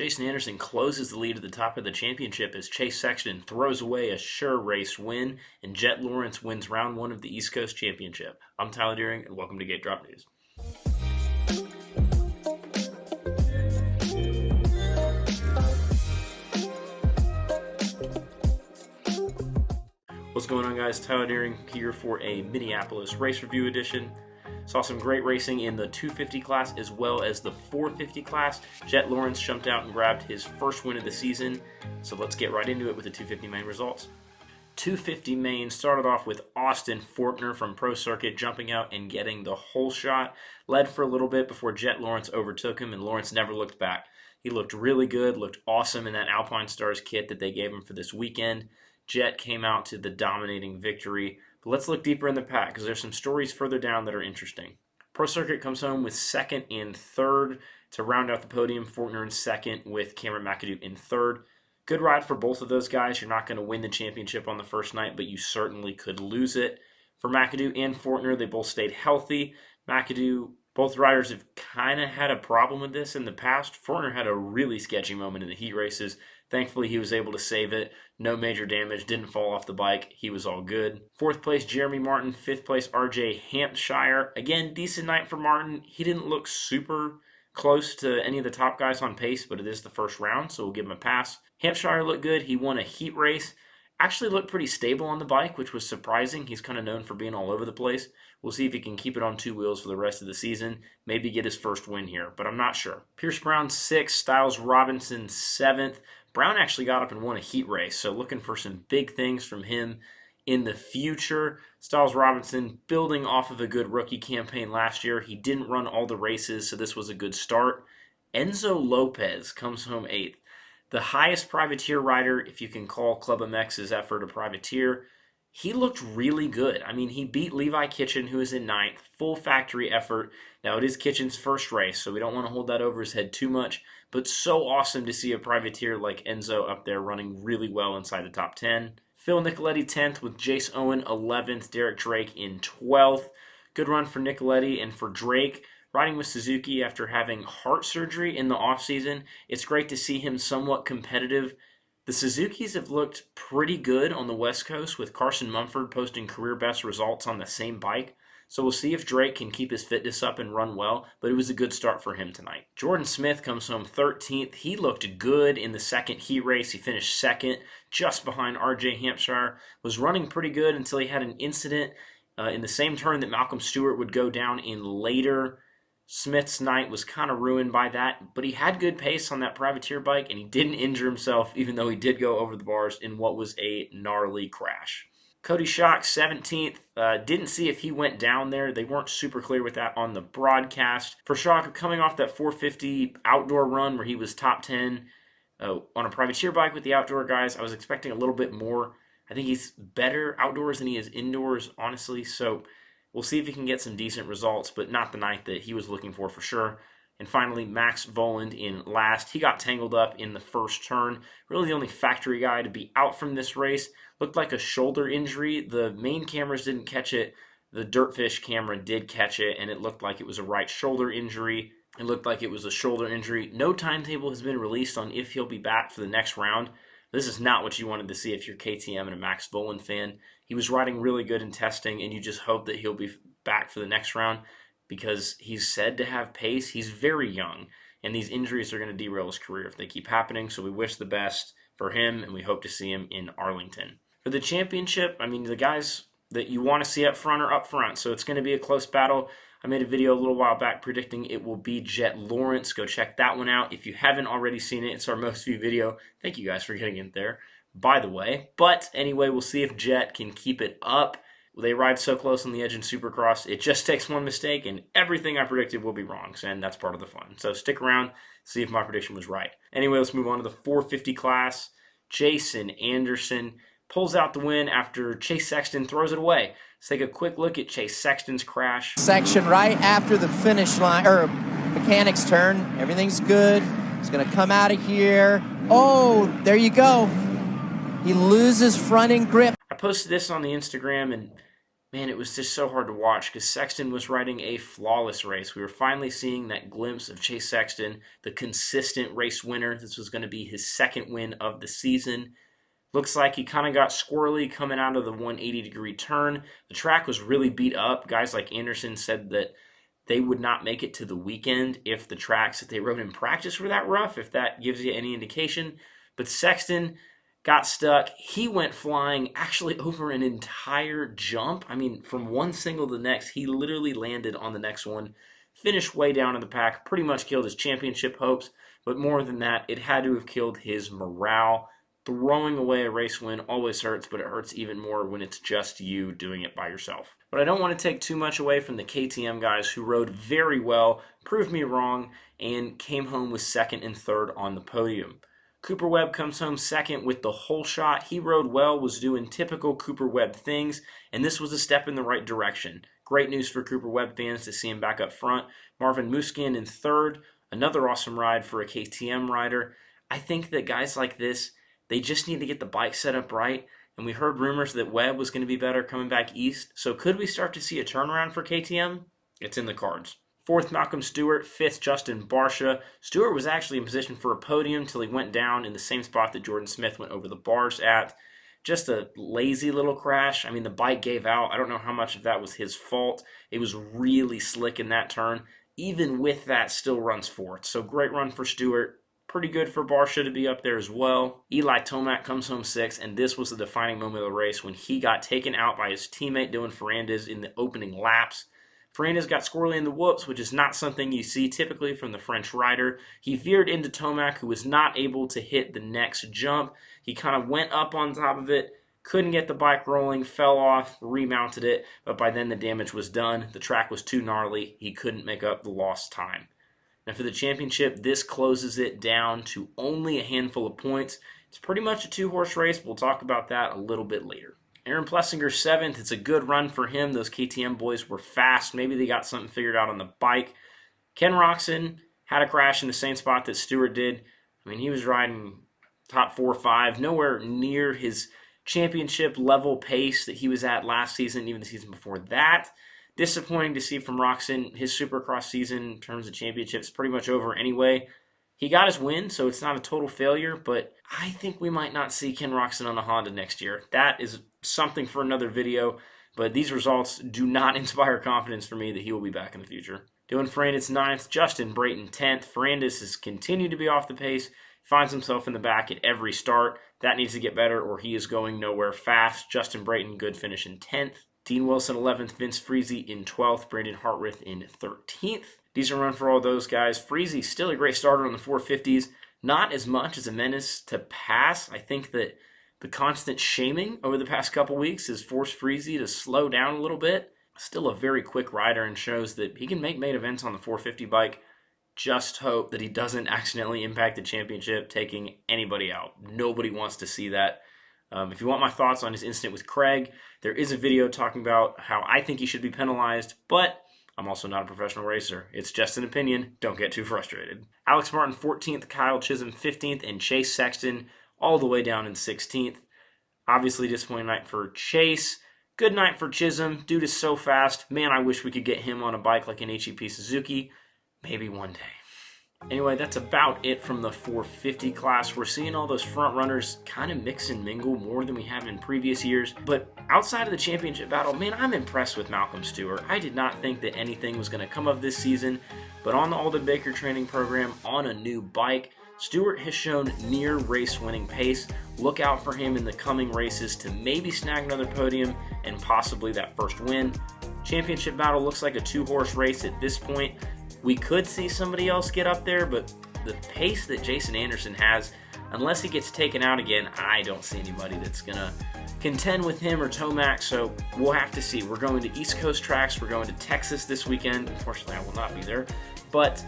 Jason Anderson closes the lead at the top of the championship as Chase Sexton throws away a sure race win, and Jet Lawrence wins round 1 of the East Coast Championship. I'm Tyler Deering, and welcome to Gate Drop News. What's going on, guys? Tyler Deering here for a Minneapolis race review edition. Saw some great racing in the 250 class as well as the 450 class. Jet Lawrence jumped out and grabbed his first win of the season. So let's get right into it with the 250 main results. 250 main started off with Austin Forkner from Pro Circuit jumping out and getting the whole shot. Led for a little bit before Jet Lawrence overtook him, and Lawrence never looked back. He looked really good, looked awesome in that Alpine Stars kit that they gave him for this weekend. Jet came out to the dominating victory. But let's look deeper in the pack because there's some stories further down that are interesting. Pro Circuit comes home with second and third to round out the podium. Forkner in second with Cameron McAdoo in third. Good ride for both of those guys. You're not going to win the championship on the first night, but you certainly could lose it. For McAdoo and Forkner, they both stayed healthy. McAdoo, both riders have kind of had a problem with this in the past. Forkner had a really sketcy moment in the heat races. Thankfully, he was able to save it. No major damage, didn't fall off the bike. He was all good. Fourth place, Jeremy Martin. Fifth place, RJ Hampshire. Again, decent night for Martin. He didn't look super close to any of the top guys on pace, but it is the first round, so we'll give him a pass. Hampshire looked good. He won a heat race. Actually looked pretty stable on the bike, which was surprising. He's kind of known for being all over the place. We'll see if he can keep it on two wheels for the rest of the season. Maybe get his first win here, but I'm not sure. Pierce Brown 6th, Styles Robinson 7th. Brown actually got up and won a heat race, so looking for some big things from him in the future. Styles Robinson building off of a good rookie campaign last year. He didn't run all the races, so this was a good start. Enzo Lopez comes home 8th. The highest privateer rider, if you can call Club MX's effort a privateer. He looked really good. I mean, he beat Levi Kitchen, who is in 9th. Full factory effort. Now, it is Kitchen's first race, so we don't want to hold that over his head too much. But so awesome to see a privateer like Enzo up there running really well inside the top 10. Phil Nicoletti 10th with Jace Owen 11th. Derek Drake in 12th. Good run for Nicoletti and for Drake. Riding with Suzuki after having heart surgery in the offseason, it's great to see him somewhat competitive. The Suzukis have looked pretty good on the West Coast with Carson Mumford posting career best results on the same bike. So we'll see if Drake can keep his fitness up and run well, but it was a good start for him tonight. Jordan Smith comes home 13th. He looked good in the second heat race. He finished second, just behind RJ Hampshire. Was running pretty good until he had an incident in the same turn that Malcolm Stewart would go down in later. Smith's night was kind of ruined by that, but he had good pace on that privateer bike, and he didn't injure himself, even though he did go over the bars in what was a gnarly crash. Cody Schock, 17th. Didn't see if he went down there. They weren't super clear with that on the broadcast. For Schock, coming off that 450 outdoor run where he was top 10 on a privateer bike with the outdoor guys, I was expecting a little bit more. I think he's better outdoors than he is indoors, honestly, so we'll see if he can get some decent results, but not the night that he was looking for sure. And finally, Max Voland in last. He got tangled up in the first turn. Really the only factory guy to be out from this race. Looked like a shoulder injury. The main cameras didn't catch it. The Dirtfish camera did catch it, and it looked like it was a right shoulder injury. It looked like it was a shoulder injury. No timetable has been released on if he'll be back for the next round. This is not what you wanted to see if you're KTM and a Max Voland fan. He was riding really good in testing, and you just hope that he'll be back for the next round because he's said to have pace. He's very young, and these injuries are going to derail his career if they keep happening, so we wish the best for him, and we hope to see him in Arlington. For the championship, I mean, the guys that you want to see up front are up front, so it's going to be a close battle. I made a video a little while back predicting it will be Jet Lawrence. Go check that one out. If you haven't already seen it, it's our most viewed video. Thank you guys for getting it there, by the way. But anyway, we'll see if Jet can keep it up. They ride so close on the edge in Supercross. It just takes one mistake, and everything I predicted will be wrong, and that's part of the fun. So stick around, see if my prediction was right. Anyway, let's move on to the 450 class. Jason Anderson pulls out the win after Chase Sexton throws it away. Let's take a quick look at Chase Sexton's crash. Section right after the finish line, or mechanics turn. Everything's good. He's going to come out of here. Oh, there you go. He loses front end grip. I posted this on the Instagram, and man, it was just so hard to watch because Sexton was riding a flawless race. We were finally seeing that glimpse of Chase Sexton, the consistent race winner. This was going to be his second win of the season. Looks like he kind of got squirrely coming out of the 180-degree turn. The track was really beat up. Guys like Anderson said that they would not make it to the weekend if the tracks that they rode in practice were that rough, if that gives you any indication. But Sexton got stuck. He went flying actually over an entire jump. I mean, from one single to the next, he literally landed on the next one, finished way down in the pack, pretty much killed his championship hopes. But more than that, it had to have killed his morale. Throwing away a race win always hurts, but it hurts even more when it's just you doing it by yourself. But I don't want to take too much away from the KTM guys who rode very well, proved me wrong, and came home with second and third on the podium. Cooper Webb comes home second with the whole shot. He rode well, was doing typical Cooper Webb things, and this was a step in the right direction. Great news for Cooper Webb fans to see him back up front. Marvin Musquin in third, another awesome ride for a KTM rider. I think that guys like this, they just need to get the bike set up right, and we heard rumors that Webb was going to be better coming back east. So could we start to see a turnaround for KTM? It's in the cards. Fourth, Malcolm Stewart. Fifth, Justin Barcia. Stewart was actually in position for a podium until he went down in the same spot that Jordan Smith went over the bars at. Just a lazy little crash. I mean, the bike gave out. I don't know how much of that was his fault. It was really slick in that turn. Even with that, still runs fourth. So great run for Stewart. Pretty good for Barcia to be up there as well. Eli Tomac comes home sixth, and this was the defining moment of the race when he got taken out by his teammate Dylan Ferrandis in the opening laps. Ferrandis got squirrely in the whoops, which is not something you see typically from the French rider. He veered into Tomac, who was not able to hit the next jump. He kind of went up on top of it, couldn't get the bike rolling, fell off, remounted it, but by then the damage was done. The track was too gnarly. He couldn't make up the lost time. Now for the championship, this closes it down to only a handful of points. It's pretty much a two-horse race. We'll talk about that a little bit later. Aaron Plessinger, seventh. It's a good run for him. Those KTM boys were fast. Maybe they got something figured out on the bike. Ken Roczen had a crash in the same spot that Stewart did. I mean, he was riding top 4 or 5, nowhere near his championship level pace that he was at last season, even the season before that. Disappointing to see from Roczen. His Supercross season in terms of championships pretty much over anyway. He got his win, so it's not a total failure, but I think we might not see Ken Roczen on a Honda next year. That is something for another video, but these results do not inspire confidence for me that he will be back in the future. Dylan Ferrandis 9th, Justin Brayton 10th. Ferrandis has continued to be off the pace, finds himself in the back at every start. That needs to get better or he is going nowhere fast. Justin Brayton, good finish in 10th. Dean Wilson 11th, Vince Friese in 12th, Brandon Hartwith in 13th. Decent run for all those guys. Friese still a great starter on the 450s. Not as much as a menace to pass. I think that the constant shaming over the past couple weeks has forced Friese to slow down a little bit. Still a very quick rider and shows that he can make main events on the 450 bike. Just hope that he doesn't accidentally impact the championship, taking anybody out. Nobody wants to see that. If you want my thoughts on his incident with Craig, there is a video talking about how I think he should be penalized, but I'm also not a professional racer. It's just an opinion. Don't get too frustrated. Alex Martin 14th, Kyle Chisholm 15th, and Chase Sexton all the way down in 16th. Obviously disappointing night for Chase. Good night for Chisholm. Dude is so fast. Man, I wish we could get him on a bike like an HEP Suzuki. Maybe one day. Anyway, that's about it from the 450 class. We're seeing all those front runners kind of mix and mingle more than we have in previous years. But outside of the championship battle, man, I'm impressed with Malcolm Stewart. I did not think that anything was going to come of this season. But on the Alden Baker training program, on a new bike, Stewart has shown near race-winning pace. Look out for him in the coming races to maybe snag another podium and possibly that first win. Championship battle looks like a two-horse race at this point. We could see somebody else get up there, but the pace that Jason Anderson has, unless he gets taken out again, I don't see anybody that's going to contend with him or Tomac, so we'll have to see. We're going to East Coast tracks. We're going to Texas this weekend. Unfortunately, I will not be there. But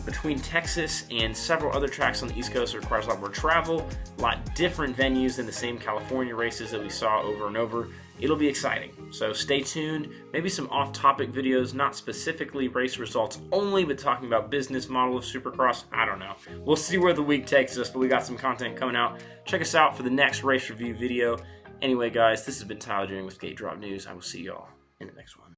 between Texas and several other tracks on the East Coast, it requires a lot more travel, a lot different venues than the same California races that we saw over and over. It'll be exciting, so stay tuned. Maybe some off-topic videos, not specifically race results only, but talking about business model of Supercross. I don't know. We'll see where the week takes us, but we got some content coming out. Check us out for the next race review video. Anyway, guys, this has been Tyler Deering with Gate Drop News. I will see y'all in the next one.